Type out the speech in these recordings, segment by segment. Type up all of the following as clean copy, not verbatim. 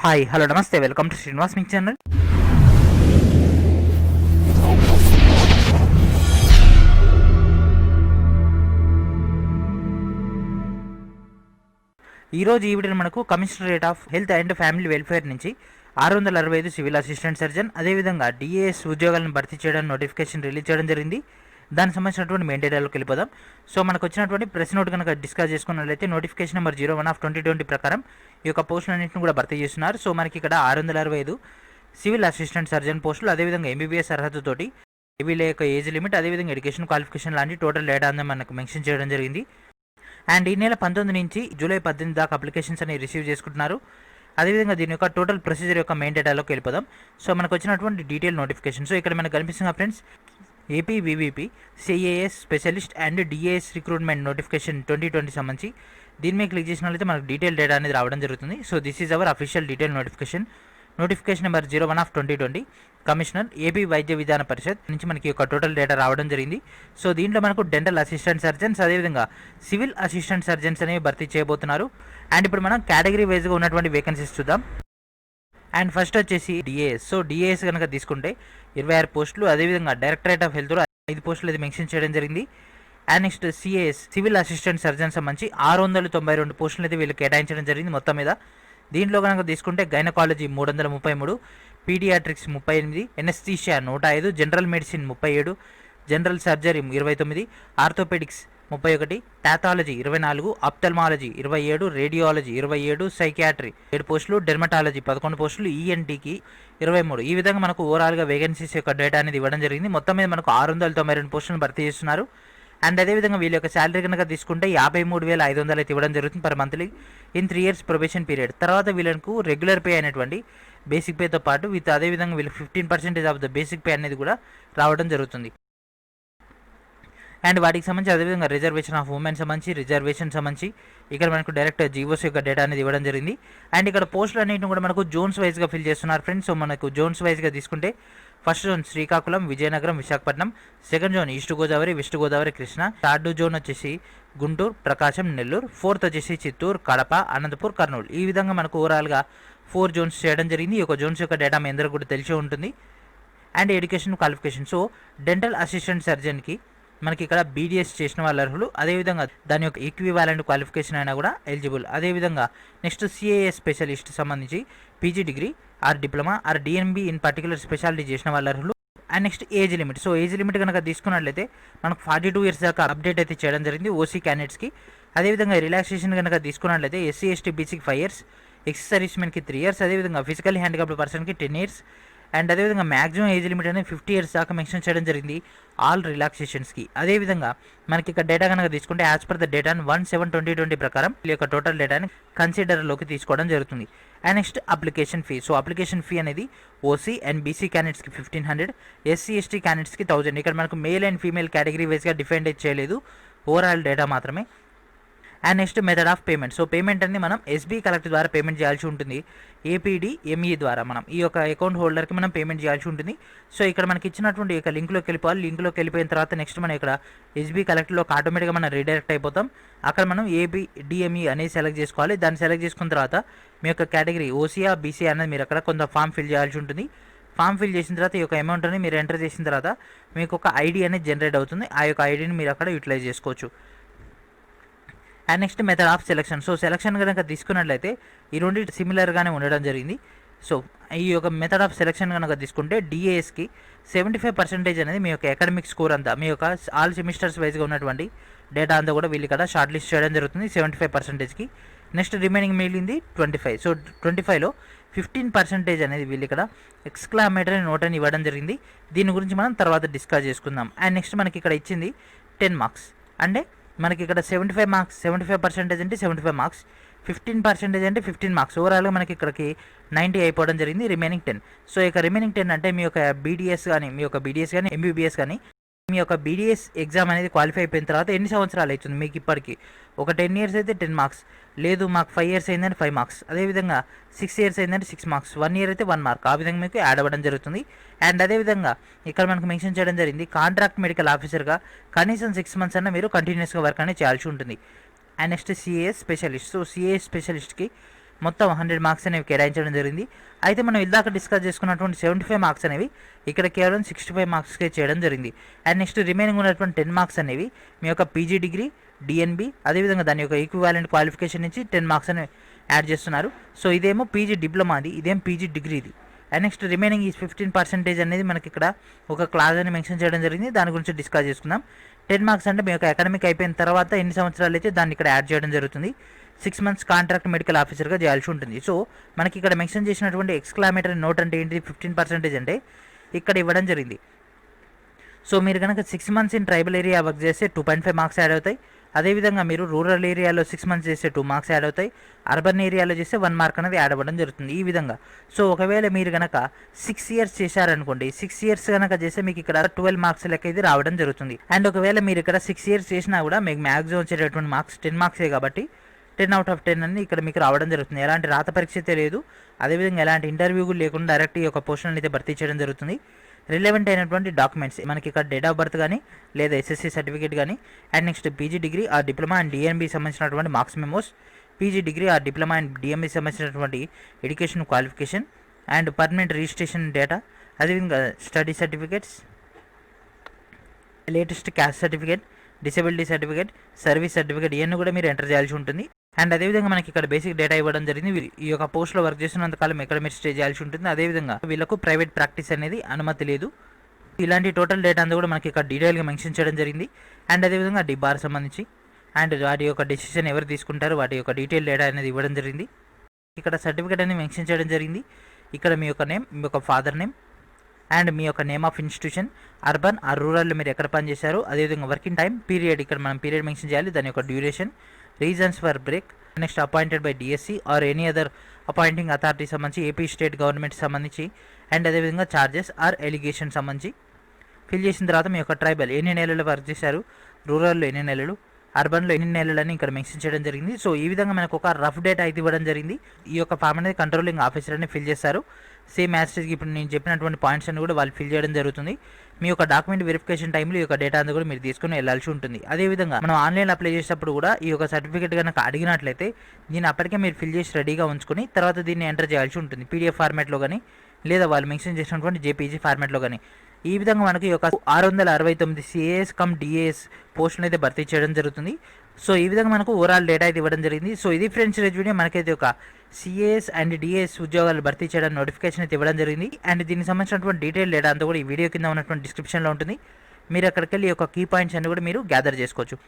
Hi hello నమస్తే welcome to Srinivas మిక్ channel. ఈరోజు ఈ వీడియో మనకు commissionerate of health and family welfare నుంచి 665 సివిల్ అసిస్టెంట్ సర్జన్, అదేవిధంగా డిఏఎస్ ఉద్యోగాలను భర్తీ చేయడానికి నోటిఫికేషన్ రిలీజ్ చేయడం జరిగింది. దానికి సంబంధించినటువంటి మెయిన్ డేటాలోకి వెళ్ళిపోదాం. సో మనకు వచ్చినటువంటి ప్రెస్ నోట్ కనుక డిస్కస్ చేసుకున్నట్లయితే నోటిఫికేషన్ నెంబర్ 01/2020 ప్రకారం ఈ యొక్క పోస్టులన్నింటిని కూడా భర్తీ చేస్తున్నారు. సో మనకి ఇక్కడ 665 సివిల్ అసిస్టెంట్ సర్జన్ పోస్టులు, అదేవిధంగా ఎంబీబీఎస్ అర్హతతోటి వీళ్ళ యొక్క ఏజ్ లిమిట్, అదేవిధంగా ఎడ్యుకేషన్ క్వాలిఫికేషన్ లాంటి టోటల్ డేటా అంతా మనకు మెన్షన్ చేయడం జరిగింది. అండ్ ఈ నెల 19 నుంచి జూలై 18 దాకా అప్లికేషన్స్ అనేవి రిసీవ్ చేసుకుంటున్నారు. అదేవిధంగా దీని యొక్క టోటల్ ప్రొసీజర్ యొక్క మెయిన్ డేటాలోకి వెళ్ళిపోదాం. సో మనకు వచ్చినటువంటి డీటెయిల్ నోటిఫికేషన్. సో ఇక్కడ మనకు కనిపిస్తుంది friends, AP VVP CAS specialist and DAS recruitment notification 2020 సంబంధించి దీని మీద క్లిక్ చేసినట్లయితే మనకు డీటెయిల్ డేటా అనేది రావడం జరుగుతుంది. So this is our official detail notification. Notification number 01/2020 commissioner AP వైద్య విధాన పరిషత్ నుంచి మనకి ఒక టోటల్ డేటా రావడం జరిగింది. సో దీంట్లో మనకు డెంటల్ అసిస్టెంట్ సర్జన్స్, అదేవిధంగా సివిల్ అసిస్టెంట్ సర్జన్స్ అనేవి భర్తీ చేయబోతున్నారు. అండ్ ఇప్పుడు మనం కేటగిరీ వైజ్గా ఉన్నటువంటి వేకెన్సీస్ చూద్దాం. అండ్ ఫస్ట్ వచ్చేసి డిఏఎస్. సో డిఏఎస్ కనుక తీసుకుంటే 26 పోస్టులు, అదేవిధంగా డైరెక్టరేట్ ఆఫ్ హెల్త్లో 5 పోస్టులు అయితే మెన్షన్ చేయడం జరిగింది. And next CAS civil assistant surgeons సంబంధించి 692 పోస్టులు అయితే వీళ్ళు కేటాయించడం జరిగింది మొత్తం మీద. దీంట్లో కనుక తీసుకుంటే gynaecology 333, paediatrics 38, anaesthesia 105, general medicine 37, general surgery 29, orthopaedics 31, pathology 24, ophthalmology 27, radiology 27, psychiatry 7 పోస్టులు, డెర్మటాలజీ 11 పోస్టులు, ఈఎన్టీకి 23. ఈ విధంగా మనకు ఓవరాల్గా వేకెన్సీస్ యొక్క డేటా అనేది ఇవ్వడం జరిగింది. మొత్తం మీద మనకు 692 పోస్టులను భర్తీ చేస్తున్నారు. అండ్ అదేవిధంగా వీళ్ళ యొక్క శాలరీ కనుక తీసుకుంటే 53,500 అయితే ఇవ్వడం జరుగుతుంది per monthly in 3 years probation period. తర్వాత వీళ్ళకు రెగ్యులర్ పే అయినటువంటి బేసిక్ పేతో పాటు అదేవిధంగా వీళ్ళకి 15% ఆఫ్ ద బేసిక్ పే అనేది కూడా రావడం జరుగుతుంది. అండ్ వాటికి సంబంధించి అదేవిధంగా రిజర్వేషన్ ఆఫ్ ఉమెన్ సంబంధించి, రిజర్వేషన్ సంబంధించి ఇక్కడ మనకు డైరెక్ట్ జీవోస్ యొక్క డేటా అనేది ఇవ్వడం జరిగింది. అండ్ ఇక్కడ పోస్టులు అన్నింటిని కూడా మనకు జోన్స్ వైజ్గా ఫిల్ చేస్తున్నారు ఫ్రెండ్స్. సో మనకు జోన్స్ వైజ్గా తీసుకుంటే first zone Srikakulam, Vizianagaram, Visakhapatnam. Second zone east Godavari, west Godavari, Krishna. Third zone వచ్చేసి గుంటూరు, ప్రకాశం, నెల్లూరు. ఫోర్త్ వచ్చేసి చిత్తూరు, కడప, అనంతపూర్, కర్నూలు. ఈ విధంగా మనకు ఓవరాల్గా 4 జోన్స్ చేయడం జరిగింది. ఈ యొక్క జోన్స్ యొక్క డేటా మీ అందరికీ కూడా తెలిసే ఉంటుంది. And education qualification. So dental assistant సర్జన్కి మనకి ఇక్కడ బీడీఎస్ చేసిన వాళ్ళు అర్హులు, అదేవిధంగా దాని యొక్క ఈక్వివాలెంట్ క్వాలిఫికేషన్ అయినా కూడా ఎలిజిబుల్. అదేవిధంగా నెక్స్ట్ సిఏఎస్ స్పెషలిస్ట్ సంబంధించి PG degree or diploma or DNB in particular speciality చేసిన వాళ్ళు అర్హులు. And next age limit. So age limit కనుక తీసుకున్నట్లయితే మనకు 42 years దాకా అప్డేట్ అయితే చేయడం జరిగింది ఓసీ క్యాండిడేట్స్కి. అదేవిధంగా రిలాక్సేషన్ కనుక తీసుకున్నట్లయితే ఎస్సీ ఎస్టీ బీసీకి 5 years, ఎక్స్ సర్వీస్ మెన్కి 3 years, అదేవిధంగా ఫిజికల్ హ్యాండిక్యాప్డ్ పర్సన్కి 10 years. అండ్ అదేవిధంగా మ్యాక్సిమం ఏజ్ లిమిట్ అనేది 50 years దాకా మెన్షన్ చేయడం జరిగింది ఆల్ రిలాక్సేషన్స్కి. అదేవిధంగా మనకి ఇక్కడ డేటా కనుక తీసుకుంటే యాజ్ పర్ ద డేటా 1/7/2020 ప్రకారం ఈ యొక్క టోటల్ డేటాని కన్సిడర్లోకి తీసుకోవడం జరుగుతుంది. And next application fee. So application fee అనేది ఓసీ అండ్ బీసీ క్యాండిడేట్స్కి 1500, ఎస్సీ ఎస్టీ క్యాండిడేట్స్కి 1000. ఇక్కడ మనకు మేల్ అండ్ ఫీమేల్ కేటగిరీ వైజ్గా డిఫైన్ చేయలేదు, ఓవరాల్ డేటా మాత్రమే. And next method of payment. So payment అనేది మనం ఎస్బీ కలెక్ట్ ద్వారా పేమెంట్ చేయాల్సి ఉంటుంది. ఏపీడీఎంఈ ద్వారా మనం ఈ యొక్క అకౌంట్ హోల్డర్కి మనం పేమెంట్ చేయాల్సి ఉంటుంది. సో ఇక్కడ మనకి ఇచ్చినటువంటి యొక్క లింక్లోకి వెళ్ళిపోవాలి. లింక్లోకి వెళ్ళిపోయిన తర్వాత నెక్స్ట్ మనం ఇక్కడ ఎస్బీ కలెక్ట్లోకి ఆటోమేటిక్గా మనం రీడైరెక్ట్ అయిపోతాం. అక్కడ మనం ఏపీడీఎంఈ అనేది సెలెక్ట్ చేసుకోవాలి. దాన్ని సెలెక్ట్ చేసుకున్న తర్వాత మీ యొక్క కేటగిరీ ఓసీఆ బీసీ అనేది మీరు అక్కడ కొంత ఫామ్ ఫిల్ చేయాల్సి ఉంటుంది. ఫామ్ ఫిల్ చేసిన తర్వాత ఈ యొక్క అమౌంట్ అని మీరు ఎంటర్ చేసిన తర్వాత మీకు ఒక ఐడి అనేది జనరేట్ అవుతుంది. ఆ యొక్క ఐడిని మీరు అక్కడ యూటిలైజ్ చేసుకోవచ్చు. And next method of selection. So selection కనుక తీసుకున్నట్లయితే ఈ రెండు సిమిలర్గానే ఉండడం జరిగింది. సో ఈ యొక్క మెథడ్ ఆఫ్ సెలక్షన్ కనుక తీసుకుంటే డిఏఎస్కి 75% అనేది మీ యొక్క అకాడమిక్ స్కోర్ అంతా, మీ యొక్క ఆల్ సెమిస్టర్స్ వైజ్గా ఉన్నటువంటి డేటా అంతా కూడా వీళ్ళు ఇక్కడ షార్ట్ లిస్ట్ చేయడం జరుగుతుంది 75%కి. నెక్స్ట్ రిమైనింగ్ మిగిలింది 25. సో 25లో 15% అనేది వీళ్ళు ఇక్కడ ఎక్స్క్లామేటరీ నోట్ అని ఇవ్వడం జరిగింది. దీని గురించి మనం తర్వాత డిస్కస్ చేసుకుందాం. అండ్ నెక్స్ట్ మనకి ఇక్కడ ఇచ్చింది 10 marks. అంటే మనకి ఇక్కడ 75 marks, 75% అంటే 75 marks, 15% అంటే 15 marks. ఓవరాల్గా మనకి ఇక్కడికి 90 అయిపోవడం జరిగింది, రిమైనింగ్ 10. సో ఇక రిమైనింగ్ 10 అంటే మీ యొక్క బీడీఎస్ కానీ, మీ యొక్క బీడీఎస్ కానీ, ఎంబీబీఎస్ కానీ మీ యొక్క బీడీఎస్ ఎగ్జామ్ అనేది క్వాలిఫై అయిపోయిన తర్వాత ఎన్ని సంవత్సరాలు అవుతుంది మీకు ఇప్పటికి? ఒక 10 years అయితే 10 marks, లేదు మాకు 5 years అయిందంటే 5 marks, అదేవిధంగా 6 years అయిందంటే 6 marks, 1 year అయితే 1 mark. ఆ విధంగా మీకు యాడ్ అవ్వడం జరుగుతుంది. అండ్ అదేవిధంగా ఇక్కడ మనకు మెన్షన్ చేయడం జరిగింది కాంట్రాక్ట్ మెడికల్ ఆఫీసర్గా కనీసం 6 months అన్న మీరు కంటిన్యూస్గా వర్క్ అనేది చేయాల్సి ఉంటుంది. And next CAS specialist. So CAS స్పెషలిస్ట్కి మొత్తం 100 మార్క్స్ అనేవి కేటాయించడం జరిగింది. అయితే మనం ఇందాక డిస్కస్ చేసుకున్నటువంటి 75 మార్క్స్ అనేవి ఇక్కడ కేవలం 65 మార్క్స్కే చేయడం జరిగింది. అండ్ నెక్స్ట్ రిమైనింగ్ ఉన్నటువంటి 10 మార్క్స్ అనేవి మీ యొక్క పీజీ డిగ్రీ, డిఎన్బి, అదేవిధంగా దాని యొక్క ఈక్వివాలెంట్ క్వాలిఫికేషన్ నుంచి 10 మార్క్స్ అనేవి యాడ్ చేస్తున్నారు. సో ఇదేమో పీజీ డిప్లొమాది, ఇదేం పీజీ డిగ్రీది. అండ్ నెక్స్ట్ రిమైనింగ్ ఈ 15% అనేది మనకి ఇక్కడ ఒక క్లాజ్ అని మెన్షన్ చేయడం జరిగింది. దాని గురించి డిస్కస్ చేసుకుందాం. 10 మార్క్స్ అంటే మీ యొక్క అకాడమిక్ అయిపోయిన తర్వాత ఎన్ని సంవత్సరాలు అయితే దాన్ని ఇక్కడ యాడ్ చేయడం జరుగుతుంది. 6 months కాంట్రాక్ట్ మెడికల్ ఆఫీసర్గా చేయాల్సి ఉంటుంది. సో మనకి ఇక్కడ మెన్షన్ చేసినటువంటి ఎక్స్క్లామేటరీ నోట్ అంటే ఏంటి, 15% అంటే ఇక్కడ ఇవ్వడం జరిగింది. సో మీరు కనుక 6 months in tribal area work చేస్తే 2.5 మార్క్స్ యాడ్ అవుతాయి. అదేవిధంగా మీరు రూరల్ ఏరియాలో 6 months చేస్తే 2 మార్క్స్ యాడ్ అవుతాయి. అర్బన్ ఏరియాలో చేస్తే 1 మార్క్ అనేది యాడ్ అవ్వడం జరుగుతుంది. ఈ విధంగా సో ఒకవేళ మీరు కనుక 6 years చేశారనుకోండి, 6 years కనుక చేస్తే మీకు ఇక్కడ 12 మార్క్స్ లెక్క ఇది రావడం జరుగుతుంది. అండ్ ఒకవేళ మీరు ఇక్కడ 6 years చేసినా కూడా మీకు మ్యాక్సిమం వచ్చేటటువంటి మార్క్స్ 10 మార్క్సే కాబట్టి 10 out of 10 అని ఇక్కడ మీకు రావడం జరుగుతుంది. ఎలాంటి రాత పరీక్ష అయితే లేదు, అదేవిధంగా ఎలాంటి ఇంటర్వ్యూ లేకుండా డైరెక్ట్ ఈ యొక్క పోస్టులను అయితే భర్తీ చేయడం జరుగుతుంది. రిలవెంట్ అయినటువంటి డాక్యుమెంట్స్ మనకి ఇక్కడ డేట్ ఆఫ్ బర్త్ కానీ లేదా ఎస్ఎస్సి సర్టిఫికేట్ కానీ, అండ్ నెక్స్ట్ పీజీ డిగ్రీ ఆ డిప్లొమా అండ్ డిఎన్బి సంబంధించినటువంటి మార్క్స్ మెమోస్, పీజీ డిగ్రీ ఆ డిప్లొమా అండ్ డిఎంబి సంబంధించినటువంటి education qualification and permanent registration data, అదేవిధంగా study certificates, latest caste certificate, disability certificate, service certificate ఇవన్నీ కూడా మీరు enter చేయాల్సి ఉంటుంది. అండ్ అదేవిధంగా మనకి ఇక్కడ బేసిక్ డేటా ఇవ్వడం జరిగింది. ఈ యొక్క పోస్ట్లో వర్క్ చేస్తున్నంతకాలం ఇక్కడ మీరు స్టే చేయాల్సి ఉంటుంది. అదేవిధంగా వీళ్ళకు ప్రైవేట్ ప్రాక్టీస్ అనేది అనుమతి లేదు. ఇలాంటి టోటల్ డేటా అంతా కూడా మనకి ఇక్కడ డీటెయిల్గా మెన్షన్ చేయడం జరిగింది. అండ్ అదేవిధంగా డిబార్ సంబంధించి అండ్ వాటి యొక్క డెసిషన్ ఎవరు తీసుకుంటారు వాటి యొక్క డీటెయిల్ డేటా అనేది ఇవ్వడం జరిగింది. ఇక్కడ సర్టిఫికేట్ అనేది మెన్షన్ చేయడం జరిగింది. ఇక్కడ మీ యొక్క నేమ్, మీ యొక్క ఫాదర్ నేమ్ అండ్ మీ యొక్క name of institution, urban or రూరల్లో మీరు ఎక్కడ పనిచేశారు, అదేవిధంగా వర్కింగ్ టైం, పీరియడ్ ఇక్కడ మనం పీరియడ్ మెన్షన్ చేయాలి, దాని యొక్క duration, reasons for break, next appointed by DSC or any other appointing authority సంబంధించి ఏపీ స్టేట్ గవర్నమెంట్ సంబంధించి, అండ్ అదేవిధంగా ఛార్జెస్ ఆర్ ఎలిగేషన్ సంబంధించి ఫిల్ చేసిన తర్వాత మీ యొక్క ట్రైబల్ ఎన్ని నెలలు వర్క్ చేశారు, రూరల్లో ఎన్ని నెలలు, అర్బన్లో ఎన్ని నెలలని ఇక్కడ మెన్షన్ చేయడం జరిగింది. సో ఈ విధంగా మనకు ఒక రఫ్ డేటా అయితే ఇవ్వడం జరిగింది. ఈ యొక్క ఫామ్ అనేది కంట్రోలింగ్ ఆఫీసర్ అని ఫిల్ చేస్తారు. సేమ్ యాస్టేజ్కి ఇప్పుడు నేను చెప్పినటువంటి పాయింట్స్ అన్ని కూడా వాళ్ళు ఫిల్ చేయడం జరుగుతుంది. మీ యొక్క డాక్యుమెంట్ వెరిఫికేషన్ టైంలో ఈ యొక్క డేటా అంతా కూడా మీరు తీసుకుని వెళ్ళాల్సి ఉంటుంది. అదేవిధంగా మనం ఆన్లైన్ అప్లై చేసేటప్పుడు కూడా ఈ యొక్క సర్టిఫికేట్ కనుక అడిగినట్లయితే దీన్ని అప్పటికే మీరు ఫిల్ చేసి రెడీగా ఉంచుకొని తర్వాత దీన్ని ఎంటర్ చేయాల్సి ఉంటుంది, పీడిఎఫ్ ఫార్మాట్లో కానీ లేదా వాళ్ళు మెన్షన్ చేసినటువంటి జేపీజీ ఫార్మాట్లో కానీ. ఈ విధంగా మనకి ఒక 669 సిఏఎస్ కమ్ డిఏఎస్ పోస్టులను అయితే భర్తీ చేయడం జరుగుతుంది. సో ఈ విధంగా మనకు ఓవరాల్ డేటా అయితే ఇవ్వడం జరిగింది. సో ఇది ఫ్రెండ్స్ ఈరోజు వీడియో. మనకైతే ఒక సిఏఎస్ అండ్ డిఏఎస్ ఉద్యోగాలు భర్తీ చేయడానికి నోటిఫికేషన్ అయితే ఇవ్వడం జరిగింది. అండ్ దీనికి సంబంధించినటువంటి డీటెయిల్ డేటా అంతా కూడా ఈ వీడియో కింద ఉన్నటువంటి డిస్క్రిప్షన్లో ఉంటుంది. మీరు అక్కడికి వెళ్ళి ఈ యొక్క కీ పాయింట్స్ అన్ని కూడా మీరు గ్యాదర్ చేసుకోవచ్చు.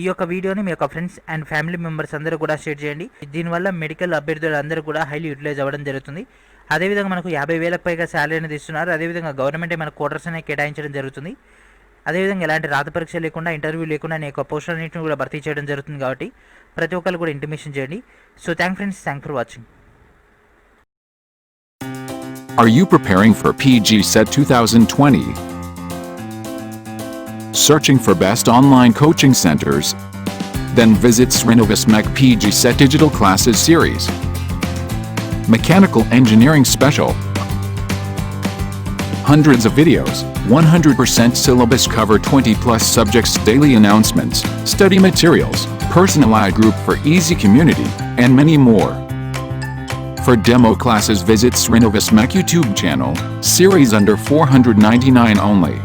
ఈ యొక్క వీడియోని మీ యొక్క ఫ్రెండ్స్ అండ్ ఫ్యామిలీ మెంబర్స్ అందరూ కూడా షేర్ చేయండి. దీనివల్ల మెడికల్ అభ్యర్థులు అందరూ కూడా హైలీ యూటిలైజ్ అవ్వడం జరుగుతుంది. అదేవిధంగా మనకు 50,000కు పైగా శాలరీ అనేది ఇస్తున్నారు. అదేవిధంగా గవర్నమెంటే మనకు క్వార్టర్స్ అనేది కేటాయించడం జరుగుతుంది. అదేవిధంగా ఎలాంటి రాత పరీక్ష లేకుండా, ఇంటర్వ్యూ లేకుండా నేను పోస్టులన్నింటిని కూడా భర్తీ చేయడం జరుగుతుంది. కాబట్టి ప్రతి ఒక్కరు కూడా ఇంటిమేషన్ చేయండి. So thank for watching. Are you preparing for PG CET 2020? Searching for best online coaching centers? Then visit Srinovis Mech PG CET Digital Classes Series. Mechanical Engineering Special. Hundreds of videos, 100% syllabus cover 20+ subjects, daily announcements, study materials, personalized group for easy community, and many more. For demo classes visit Srinovis Mech YouTube channel, series under $499 only.